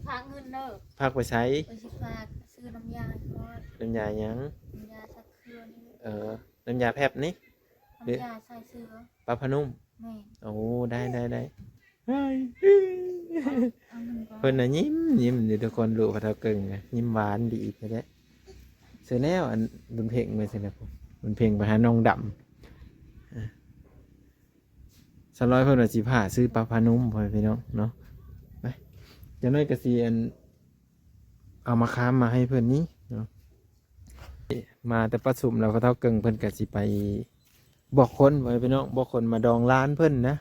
พากเงินเด้อพักไปใช้ไปสิพากซื้อน้ำยาก่อนน้ำยาหยังน้ำยาซักเครื่องนี่น้ำยาแพบนี่หรือน้ำยาใส่เสื้อปลาพนุ่มแม่โอ้ได้เอาเงินก่อเพิ่นนน่ะยิ้มอยู่ทุกคนรู้ว่าเท่าเก่งนะยิ้มหวานดีไปแล้วเสร็จแล้วอันบุญเพ่งไปเสร็จแล้วผมบุญเพ่งไปหาน้องดำสร้อยเพิ่นว่าสิพาซื้อปลาพนุ่มพ่อพี่น้องเนาะไปจะน้อยกระเซียนเอามาค้ามมาให้เพื่อนนี้เนาะมาแต่ประสุมเราก็เท่าเกิงเพิ่นกะสิไปบอกคนไว้พี่น้องบอกคนมาดองร้านเพิ่นนะ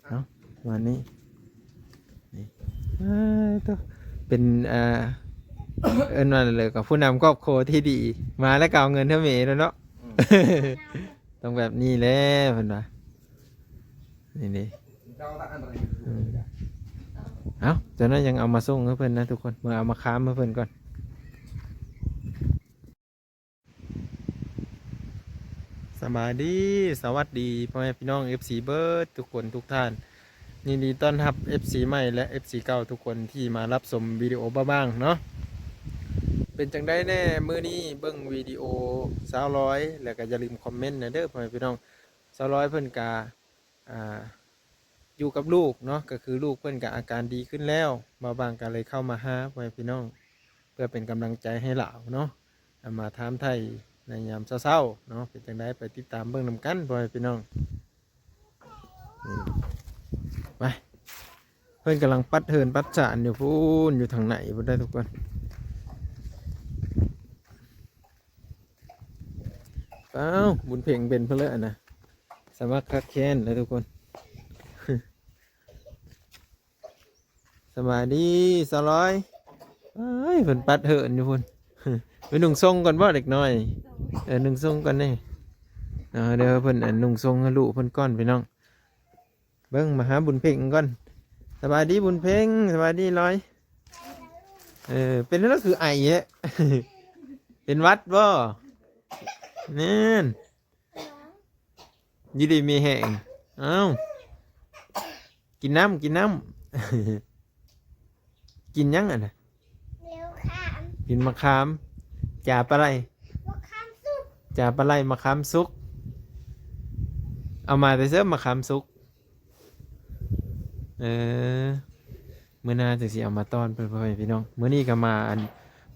เนาะวันนี้นี่ตัวเป็นว่าเลยกับผู้นำครอบครัวที่ดีมาแล้วก็เอาเงินเท่าเมย์แล้วเนาะต้องแบบนี้แหละเพิ่นว่านี่เอาจากนั้นยังเอามาส่งให้เพื่อนนะทุกคนเมื่อเอามาค้ามให้เพื่อนก่อนสบายดีสวัสดีพ่อแม่พี่น้อง FC เบิร์ดทุกคนทุกท่านยินดีต้อนรับ FC ใหม่และ FC เก่าทุกคนที่มารับชมวิดีโอบ้างเนาะเป็นจังได้แน่มื้อนี้เบิ่งวิดีโอ200แล้วก็อย่าลืมคอมเมนต์นะเด้อพ่อแม่พี่น้อง200เพิ่นกาอยู่กับลูกเนาะก็คือลูกเพื่อนกับอาการดีขึ้นแล้วมาบางกันเลยเข้ามาหาพ่อพี่น้องเพื่อเป็นกำลังใจให้เหล่าเนาะมาถามไทยในยามเศร้าๆเนาะเป็นจังได้ไปติดตามเบื้องนำกันพ่อพี่น้องไปเพื่อนกำลังปัดเหินปัดจานอยู่พูนอยู่ทางไหนพูดได้ทุกคนเอ้าบุญเพ่งเป็นเพื่อนนะสมัครคัดแค้นเลยทุกคนสบายดี200เอ้ยเพิ่นปัดเหินอยู่พุ่นไปนุ่งทรงก่อนบ่เด็กน้อยนุ่งทรงก่อนนี่เดี๋ยวเพิ่นนุ่งทรงให้ลูกเพิ่นก้อนพี่น้องเบิ่งมาหาบุญเพ่งก่อนสบายดีบุญเพ่งสบายดีร้อยเป็นแล้วคือไอเยะเป็นวัดบ่นี่นยี่ดีมีแห้งเอ้ากินน้ำกินยังอ่ะนะกินมะขามจ่าปลาไหลจ่าปลาไหลมะขามสุกเอามาแต่เสื้อมะขามสุกเมื่อนาจะสิเอามาต้อนเพื่อนพี่น้องเมื่อนี้ก็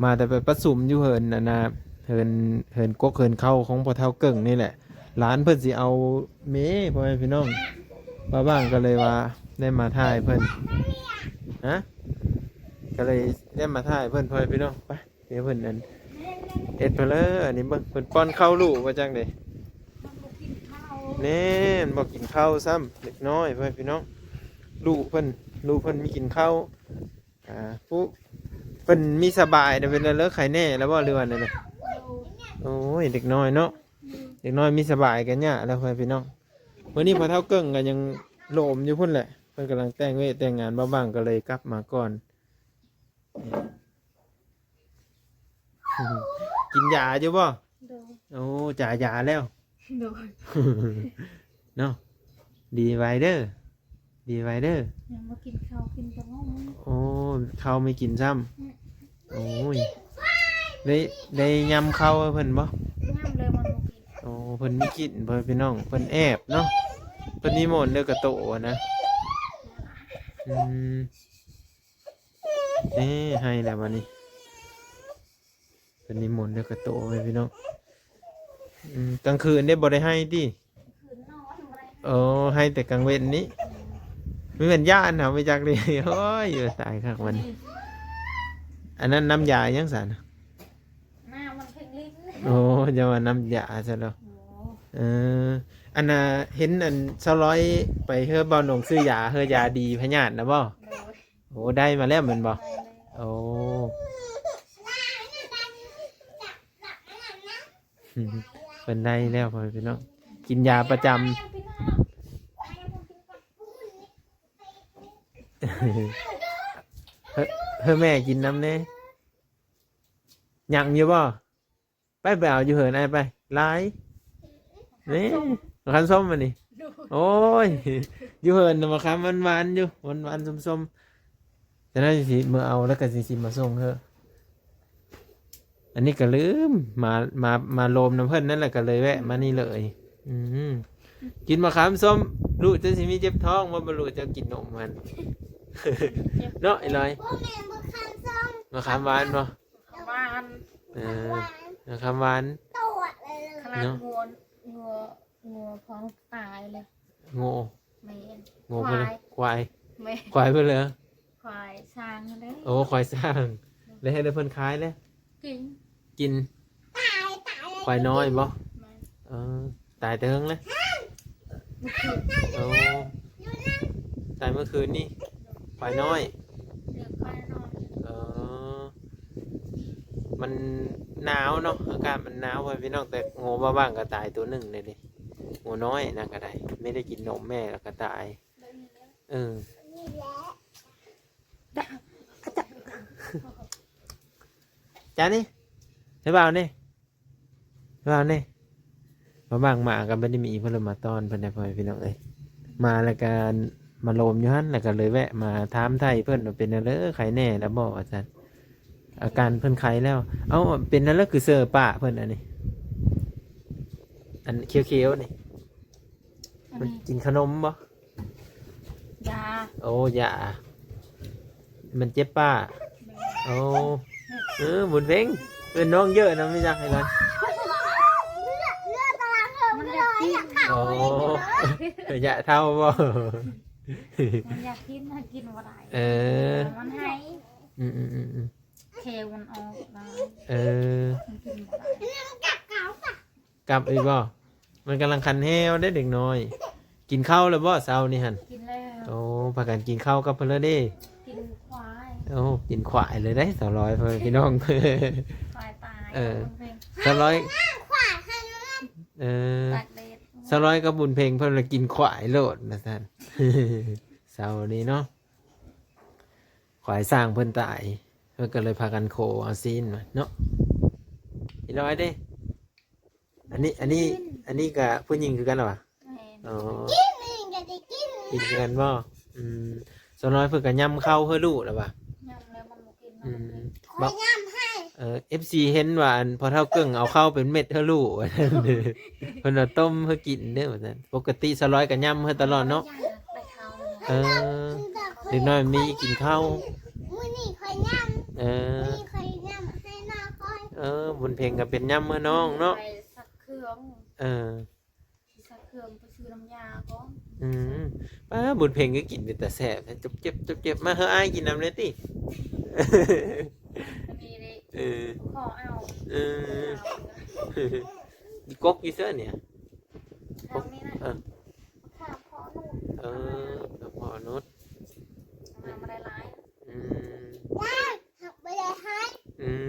มาแต่ไปประสุมอยู่เหินนะเหินกกเหินเข้าของพ่อเฒ่าเกิ่งนี่แหละหลานเพิ่นสิเอาเมย์พ่อพี่น้องบ้างก็เลยว่าได้มาถ่ายเพิ่นฮะก็เลยได้มาถ่ายเพื่อนพ่อพี่น้องไปเดี๋ยวเพื่อนนั้นเอ็ดไปเลยอันนี้เบิ่งเพื่อนป้อนข้าวลูกว่าจังเด้เน่นบอกกินข้าวซ้ำเล็กน้อยพ่อพี่น้องลูกเพื่อนมีกินข้าวปุ๊เพื่อนมีสบายเดี๋ยวเป็นเลิกไข่แน่แล้วว่าเรือนั่นเลยโอ้ยเด็กน้อยเนาะเด็กน้อยมีสบายกันเนี่ยแล้วพ่อพี่น้องวันนี้พอเท่าเกิ้งกันยังโหลมอยู่พุ่นแหละเพื่อนกำลังแต่งงานบ้างก็เลยกลับมาก่อนกินยาอยู่บ่โอ้จ่ายยาแล้วเนาะดีไวเดอร์ยังมากินข้าวกินกระห้องโอ้ข้าวไม่กินซ้ำโอ้ยได้ยำข้าวเพิ่นบ่ย่ำเลยมันมากินโอ้เพิ่นไม่กินเพิ่นพี่น้องเพิ่นแอบเนาะเพิ่นนิมนต์เด้อกระโตนะให้แล้ววันนี้เป็นนิมนต์เด้อกระโตไปพี่น้องกลางคืนได้บ่ได้ให้ดิให้แต่กลางเว้นนี้ไม่เป็นญาตินะไม่จักเลยโอ้ยอยู่ตายครับวันนี้อันนั้นน้ำยายังสันมันเพ่งลิ้นโอ้จะว่าน้ำยาซะแล้วอันน่ะเห็นอัน200ไปเฮือบ่หนงซื้อยาเฮือยาดีพญาตินะบ่โอ้ได้มาแล้วเหมือนบ่โอ้เป็นได้แล้วพ่อพี่น้องกินยาประจำเฮ้แม่กินน้ำเนี่ยยังอยู่บ่ไปเอาอยู่เหินไอ้ไปไล่นี่ขันส้มมานี่โอ้ยอยู่เหินมาคำหวานอยู่หวานส้ม แต่น่าจะสิเมื่อเอาแล้วก็สิมาส่งเธออันนี้ก็ลืมมาโลมน้ำเพิ่นนั่นแหละก็เลยแวะมานี่เลยกินมะขามส้มรู้จะสิมีเจ็บท้องว่าบ่รู้จะกินนมมัน เนาะไอ้ลอยมะขามหวานบ่ หวาน มะขามหวาน ขนาดงัวพร้อมตายเลย โง่ แม่น โง่ไปเลยควาย แม่น ควายไปเลย ควายช้างเลย โอ้ควายสร้างแล้วให้ได้เพิ่นขายเลย กิน กินควายน้อยบ่ แม่น ตายแต่เฮิงเลย มันคือ โอ้ตายเมื่อคืนนี่ควายน้อย เรื่องควายนอน เออมันหนาวเนาะอากาศมันหนาวไปพี่น้องแต่โง่บ้างก็ตายตัวหนึ่งเลยดิโง่น้อยนะก็ได้ไม่ได้กินนมแม่แล้วก็ตายจ้านี่ใช่เปล่านี่ใช่เปล่านี่มาบางมากันไม่ได้มีเพื่อนมาต้อนเพื่อนได้พ่อพี่น้องเอ้ยมาแล้วกันมาโลมอยู่ฮั่นแล้วก็เลยแวะมาถามไทยเพื่อนว่าเป็นอะไรใครแน่แล้วบอกอาจารย์อาการเพื่อนไข้แล้วเอ้าเป็นนั่นแล้วคือเซอร์ป่าเพื่อนอันนี้อันเคี้ยวๆนี่ อัน มัน นี้ กินขนมบ่ ยา โอ้ยามันเจ็บป้าโอ้บุญเพ่งเป็นน้องเยอะนะไม่จักให้เลย มันอยากกิน โอ้ยาเท่าบ่ มันอยากกินถ้ากินบ่ได้ มันให้ อืมเคมันออกมา มันกินบ่ได้ กลับอีกบ่มันกำลังคันแฮวได้เด็กน้อย กินข้าวแล้วบ่เช้านี่หั่น กินแล้ว โอ้พากันกินข้าวกับเพิ่นแล้วเด้ กินควาย โอ้กินขวายเลยได้200เพิ่นพี่น้อง ควายตายเพลง 200 ตากเด็ด 200กับบุญเพ่งเพิ่นละกินขวายโลดนะท่าน เช้านี้เนาะขวายสร้างเพิ่นตายเพิ่นก็เลยพากันโคเอาซีนมาเนาะอีร้อยเด้อันนี้กับผู้หญิงคือกันเหรอวะ แม่น อ๋อกินคือกันบ่200เพิ่นก็ย่ำเข้าเพื่อลูกแล้ววะ ยังแล้วมันบ่กิน อื มัน มบักFC เห็นว่าอันพอเท่าเกิ่งเอาเข้าเป็นเม็ดเพื่อลูก ว่าซั่นเด้อเพิ่นเอาต้มเพื่อกินเด้อว่าซั่นปกติ200ก็ย่ำเพื่อตลอดเนาะ ไปเขา เออเด็กน้อยมีกินข้าว มื้อนี้ข่อยย่ำ เออ มื้อนี้ข่อยย่ำให้น้าข่อย บุญเพ่งก็เป็นย่ำเมื่อน้องเนาะ ไปสักเครื่อง เออ สักเครื่องไปซื้อน้ำยาก่อน ป้าบุญเพ่งก็กินเป็นแต่แสบจบเจ็บมาเฮ้ออ้ายกินน้ำเลยติ อันนี้เลย เออ ขอเอา เออกกอยู่เสื้อเนี่ย ทางนี้นะข้าพ่อลูก เอกับพ่อนุช มาไม่ได้ร้าย อืม หักไปเลยให้ อืม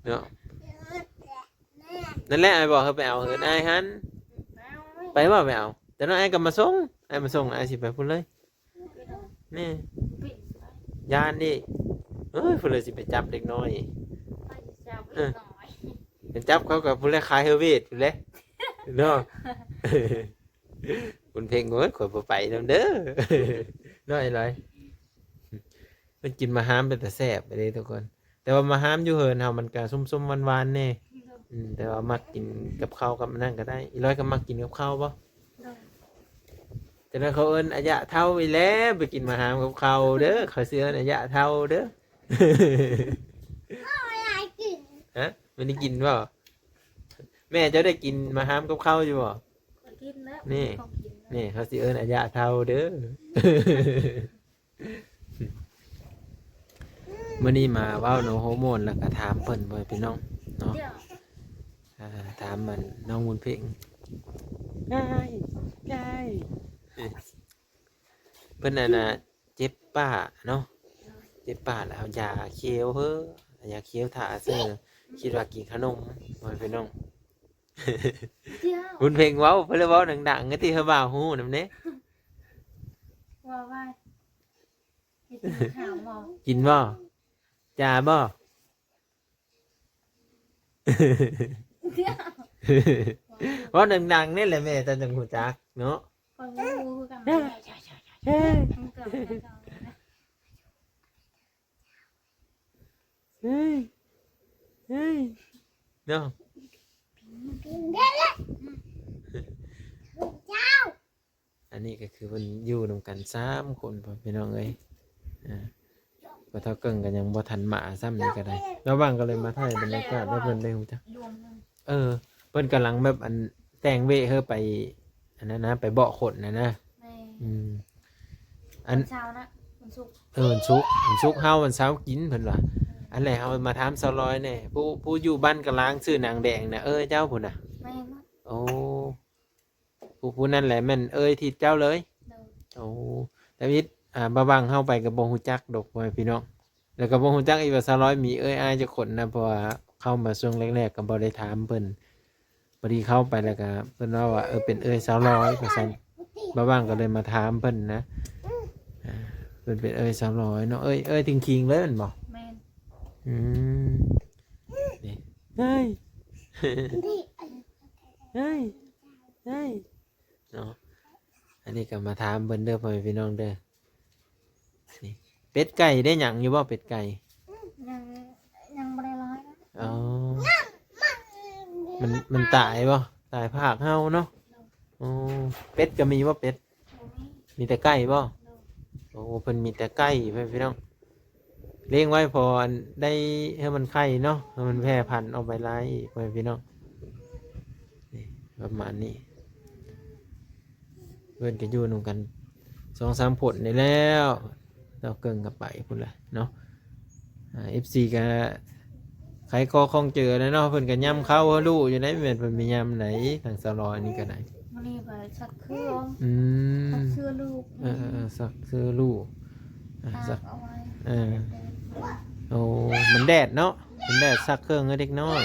เนาะ แม่ นั่นแหละไอ้บอกเขาไปเอาเหินไอ้ายหันไปบ่ไปเอาแต่น้องไอ้ก็มาส่งไอ้มาส่งไอ้สิไปพูดเลยนี่ยานดิพูดเลยสิไปจับเด็กน้อย เป็นจับเขากับผู้เล่นขายเฮอร์เวทผู้เล่นเนาะ คุณเพลงโง่ข่อยบ่ไปนำเด้อ น้อยเลยมันกินมาห้ามเป็นแต่แซ่บไปเลยทุกคน แต่ว่ามาห้ามอยู่เหินเฮามันก็ส้มๆหวานๆแน่แต่ว่ามักกินกับข้าวกับนั่นก็ได้อีร้อยก็มักกินกับข้าวบ่แต่นั้นเขาเอิ้นอายะเท่าอีแล้วไปกินมาห้ามกับข้าวเด้อเขาเสื้ออายะเท่าเด้อ อะไรกิน ฮะไม่ได้กินเปล่าแม่เจ้าได้กินมาห้ามกับข้าวอยู่บ่ กินแล้ว นี่เขาสิเอิ้นอายะเท่าเด้อ มื้อนี้มาเว้าโนโฮอร์โมนแล้วก็ถามเพิ่นบ่พี่น้องเนาะถามมันน้องมุนเพ่งได้เพิ่นน่ะเจ็บป้าเนาะเจ็บป้าแล้วยาเคี้ยวเฮ้อยาเคี้ยวถ่าเสื้อคิดว่ากินขนมบ่พี่น้อง มุนเพ่งเว้าเพิ่นเลยเว้าดังๆที่เฮาบ่าวฮู้นำเด้ ว่าว่ากินข้าวหมอ กินบ่จ่าบ่ ว่าดังๆนี่แหละแม่ตาจังหูจักเนาะ คนรู้กันใช่มันเกิด เฮ้ยเฮ้ยเนาะ กินได้ละเจ้า อันนี้ก็คือเพิ่นอยู่นำกัน3คนพ่อพี่น้องเอ้ยบ่เท่าเกิงก็ยังบ่ทันมาซ้ำนี่ก็ได้ระหว่างก็เลยมาถ่ายบรรยากาศให้เพิ่นได้ฮู้จัก รวมกัน เพิ่นกำลังแบบอันแต่งเวเฮอไปอันนั้นนะไปเบาะขนนะ ใน อืมอั วัน นเช้านะวันศุกร์ วันศุกร์เฮาวันเสาร์กินเพิ่นว่าอันแหละเฮามาถาม200แน่ผู้อยู่บ้านกำลังซื้อนางแดงน่ะเจ้าพุ่นน่ะ ไม่หมด โอ้ผู้นั่นแหละแม่นที่เจ้าเลย เดิน โอ้แต่วิทย์บ่บังเฮาไปก็บ่ฮู้จักดอกพ่อแม่พี่น้องแล้วก็บ่ฮู้จักอีกว่า200มีอ้ายจักคนนะเพราะว่าเข้ามาช่วงแรกๆก็บ่ได้ถามเพิ่นพอดีเข้าไปแล้วก็เพิ่นว่าเป็น200ว่าซั่นบ่บังก็เลยมาถามเพิ่นนะเพิ่นเป็น200เนาะถึงคิงเลยแม่นบ่ แม่น อืมนี่เฮ้ย นี่ เฮ้ยเนาะอันนี้ก็มาถามเพิ่นเด้อพ่อแม่พี่น้องเด้อนี่เป็ดไก่ได้หยังอยู่บ่เป็ดไก่ ยังยังไม่ได้ร้อยนะ อ๋อมันตายบ่ตายภาคเฮาเนาะอ๋อเป็ดก็มีบ่เป็ด โอ้มี มีแต่ไก่บ่ เดิน โอ้เพิ่นมีแต่ไก่เพิ่นพี่น้องเลี้ยงไว้พอได้ให้มันไข่เนาะให้มันแพร่พันธุ์ออกไปหลายอีกเพิ่นพี่น้องนี่ประมาณนี้เพิ่นก็อยู่นำกัน2-3ผลนี่แล้วเราเกิงกับไปพุ่นล่ะเนาะFC ก็ใครก็คงเจอแล้วเนาะเพิ่นก็ย่ำเข้ารู้อยู่ได้แม่นเพิ่นมีย่ำไหนทางสลอยนี่ก็ได้ วันนี้ไปชักเครื่อง อืม ชักเสื้อลูก สักซื้อลูก ตา สัก กเอาไว้ โอ้มันแดดเนาะมันแดดซักเครื่องให้เด็กน้อย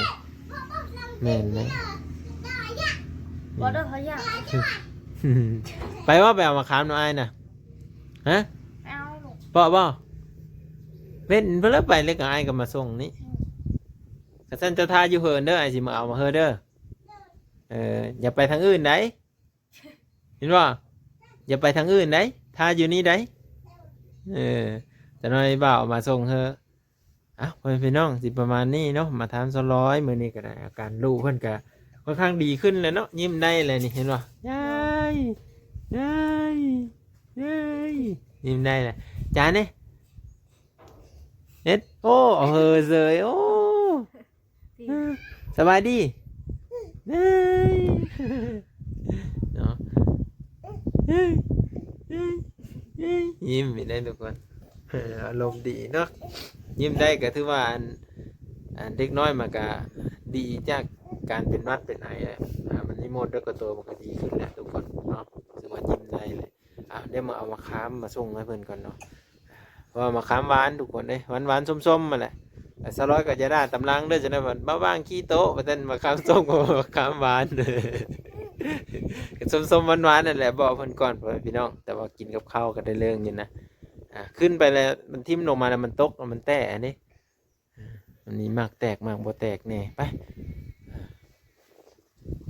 แม่นเลย บ่ได้เขาอยาก ไปว่าไปเอามาขามหน่อยน่ะฮะ เอาลูก บ่เว้นเพิ่นไปเลยกับไอ้ก็มาส่งนี่กระสันเจ้าท่าอยู่เฮินเด้อไอ้สิมาเอามาเฮอเด้ออย่าไปทางอื่นได้เห็นบ่อย่าไปทางอื่นได้ท่าอยู่นี่ได้แต่น้อยบ่าวมาส่งเฮอพ่อแม่พี่น้องสิประมาณนี้เนาะมาถาม200มื้อนี้ก็ได้อาการลูกเพิ่นก็ค่อนข้างดีขึ้นแล้วเนาะยิ้มได้เลยนี่เห็นบ่ยายยิ้มได้เลยจานนี่เอ็ดโอ้เฮอเซยโอ้ ที่ สบายดีเฮ้ยเนาะยิ้มไม่ได้ทุกคนอารมณ์ดีเนาะยิ้มได้ก็ถือว่าอันเด็กน้อยมันก็ดีจากการเป็นวัดเป็นไอมันนิมนต์แล้วก็ตัวมันก็ดีขึ้นแล้วทุกคนเนาะถือว่ายิ้มได้เลยเดี๋ยวมาเอามาค้ามมาส่งให้เพื่อนก่อนเนาะเพราะว่ามาค้ามหวานทุกคนเลยหวานส้มๆมาแหละสร้อยก็จะได้ตำลังด้วยจะได้แบบบ้างขี้โต๊ะมาเต้นมาค้ามส้มกับมาค้ามหวานส้มหวานนั่นแหละบอกเพื่อนก่อนเพื่อนพี่น้องแต่ว่ากินกับข้าวก็ได้เรื่องอยู่นะขึ้นไปแล้วมันทิ่มลงมาแล้วมันตกมันแตะนี่มันนี้มากแตกมากบ่แตกแน่ไป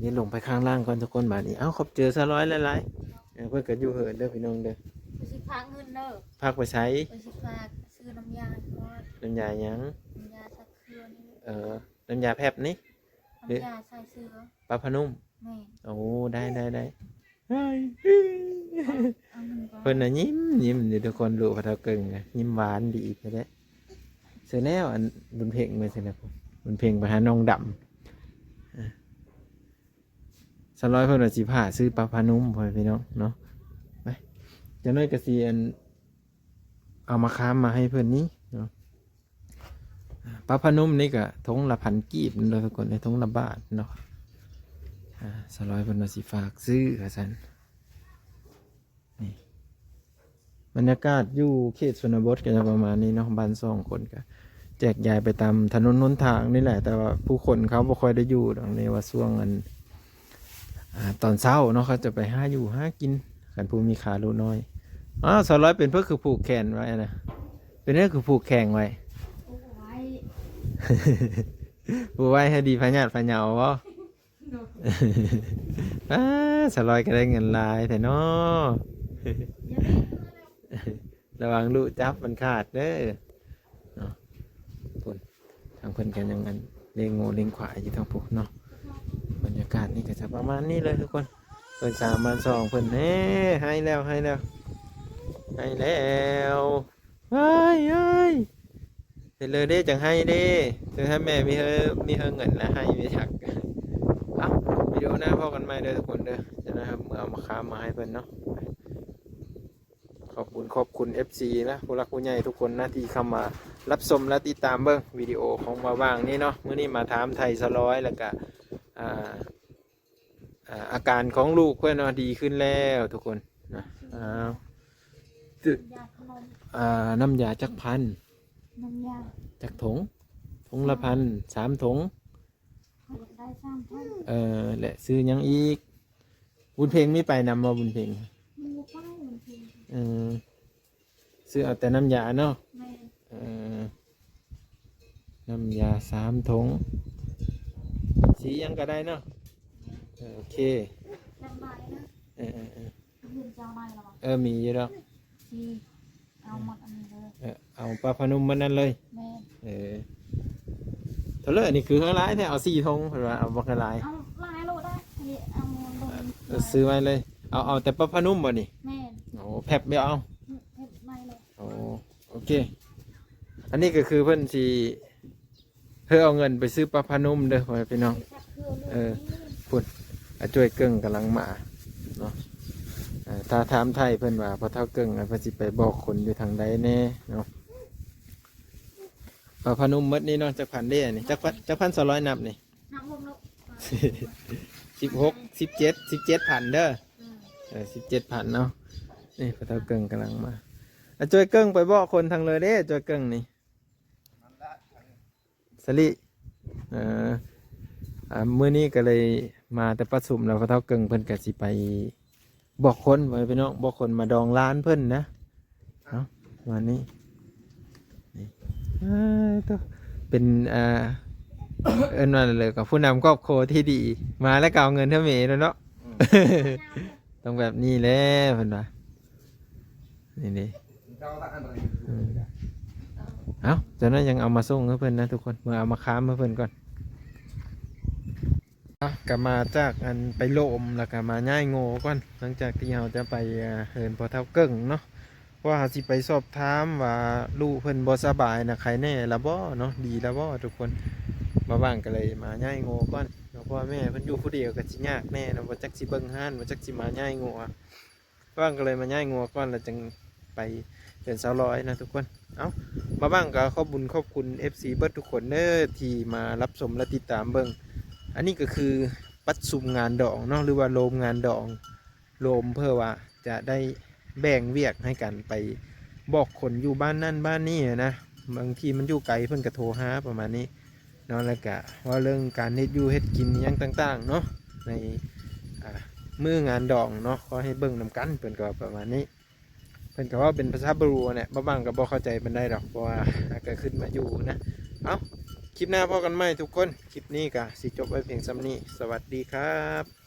นี่ลงไปข้างล่างก่อนทุกคนบาดนี้ขอบเจอ200หลายๆเพื่อนก็อยู่เหินเด้อพี่น้องเด้อ ไปสิพาเงินเด้อ พักไปใช้ ไปสิพาซื้อน้ำยาเพราะว่า น้ำยาหยัง น้ำยาชักเครื่องนี่ น้ำยาแพบนี่ น้ำยาใส่เสื้อ ปลาพนุ่ม แม่ โอ้ได้เอาเงินก่อน เพิ่นน่ะยิ้มอยู่ทุกคนรู้ว่าเท่าเกิงนะยิ้มหวานดีไปแล้วเสร็จแล้วอันบุญเพ่งมาเสร็จแล้วบุญเพ่งไปหาน้องดำ200เพิ่นว่าสิพาซื้อปลาพนุ่มพ่อพี่น้องเนาะไปจังน้อยก็สิเอามาค้ามมาให้เพิ่นนี้เนาะปลาพนุ่มนี่ก็ทงละ1,000 กีบเนาะทุกคนในทงละบาทเนาะ200เพิ่นว่าสิฝากซื้อว่าซั่นนี่บรรยากาศอยู่เขตชนบทก็จะประมาณนี้เนาะบ้าน2คนก็แจกจ่ายไปตามถนนหนทางนี่แหละแต่ว่าผู้คนเขาบ่ค่อยได้อยู่ตรงนี้ว่าช่วงตอนเช้าเนาะเขาจะไปหาอยู่หากินกันผู้มีขาลูกน้อย200เป็นเพื่อคือผูกแขนไว้นะเป็นเรื่องคือผูกแข่งไว้ โอ้ย ผูกไว้ให้ดีพญาติพญาวะ200ก็ได้เงินหลายแต่เนาะระวังลูกจับมันขาดเด้อเนาะ ทางเพิ่นกันยังอันเลี้ยงงูเลี้ยงควายอยู่ทางพวกเนาะบรรยากาศนี่ก็จะประมาณนี้เลยทุกคนเพิ่นสามบ้านสองเพิ่นให้แล้วให้แล้วให้แล้วเฮ้ยเฮ้ยเสร็จเลยเด้จังให้เด้ถึงให้แม่มีเงินแล้วให้ไม่ถักเอ้าวิดีโอหน้าพอกันใหม่เด้อทุกคนเด้อจะนะครับเมื่อเอามาค้ามาให้เพิ่นเนาะขอบคุณ FC นะผู้รักผู้ใหญ่ทุกคนนะที่เข้ามารับชมและติดตามเบิ่งวิดีโอของมาว่างนี่เนาะมื้อนี้มาถามไทยสร้อยแล้วก็อาการของลูกเพื่อนเนาะดีขึ้นแล้วทุกคนนะ ยาขนม น้ำยาจักพัน น้ำยา จักถุงละพัน3 ถุง เขาอยากได้3 ถุง และซื้อหยังอีกบุญเพลงไม่ไปนำมาบุญเพลง มันบ่ไปมันคือ ซื้อเอาแต่น้ำยาเนาะ แม่ น้ำยา3 ถุงสีหยังก็ได้เนาะโอเค น้ำไม้นะเห็นเจ้าไม้แล้วบ่ มีอยู่แล้ว สิเอาหมดอันนี้เลย เอาปลาพนมมันนั่นเลย แม่ เท่าเลยอันนี้คืออะไรแท้เอา4 ถุงเพิ่นว่าเอาบ่กระไร เอาลายโลได้อันนี้เอาลง ซื้อไว้เลยเอาแต่ปลาพนมบ่นี่ แม่ โอ้แพ็บไม่เอา เฮ็ดไม้เลย โอเค อันนี้ก็คือเพิ่นสิเพื่อเอาเงินไปซื้อปลาพนมเด้อพ่อแม่พี่น้อง จักเครือเลย พุ่นช่วยเกิ้งกำลังมาเนาะถ้าถามไทยเพิ่นว่าพอเท่าเกิ้งเพิ่นสิไปบอกคนอยู่ทางใดแน่เนาะปลาพนมหมดนี่เนาะจักพันเด้นี่จักพัน200นับนี่ น้ำลงแล้ว 17พันเด้อ17,000เนาะนี่พอเท่าเกิ้งกำลังมาช่วยเกิ้งไปบอกคนทางเลยเด้ช่วยเกิ้งนี่สลิมื้อนี้ก็เลยมาแต่ประชุมแล้วพอเท่าเกิ้งเพิ่นก็สิไปบอกคนไว้พี่น้องบอกคนมาดองร้านเพิ่นนะเนาะวันนี้นี่ตัวเป็นว่าเลยกับผู้นำครอบครัวที่ดีมาแล้วก็เอาเงินเท่าเมย์แล้วเนาะ ต้องแบบนี้แหล้วเพิ่นว่านี่เอาจากนั้นยังเอามาส่งให้เพิ่นนะทุกคนเอามาค้ามให้เพิ่นก่อนกลับมาจากอันไปโลมแล้วก็มาย่ายโง่ก่อนหลังจากที่เราจะไปเหินพอเท่าเกิ้งเนาะว่าสิไปสอบถามว่าลูกเพิ่นบ่สบายนะใครแน่ละบ่เนาะดีละบ่ทุกคนมาบ้างก็เลยมาย่ายโง่ก่อนเพราะว่าแม่เพิ่นอยู่ผู้เดียวก็สิยากแน่เนาะบ่จักสิเบิ่งห้านบ่จักสิมาย่ายโง่บ้างก็เลยมาย่ายโง่ก่อนแล้วจึงไปเป็นสาวร้อยนะทุกคนเอามาบ้างก็ขอบคุณ FC เบิดทุกคนเด้อที่มารับชมและติดตามเบิ่งอันนี้ก็คือปัดซุมงานดองเนาะหรือว่าโลมงานดองโลมเพื่อว่าจะได้แบ่งเวียกให้กันไปบอกคนอยู่บ้านนั่นบ้านนี่นะบางทีมันอยู่ไกลเพิ่นก็โทรหาประมาณนี้เนาะแล้วก็ว่าเรื่องการเฮ็ดอยู่เฮ็ดกินอย่างต่างๆเนาะในมื้องานดองเนาะขอให้เบิ่งนำกันเพิ่นก็ประมาณนี้เพิ่นก็ว่าเป็นภาษาบรูเนี่ยบางก็บ่เข้าใจปานใดดอกเพราะว่าก็ขึ้นมาอยู่นะเอาคลิปหน้าพบกันใหม่ทุกคนคลิปนี้ก็สิจบไว้เพียงส่ำนี้สวัสดีครับ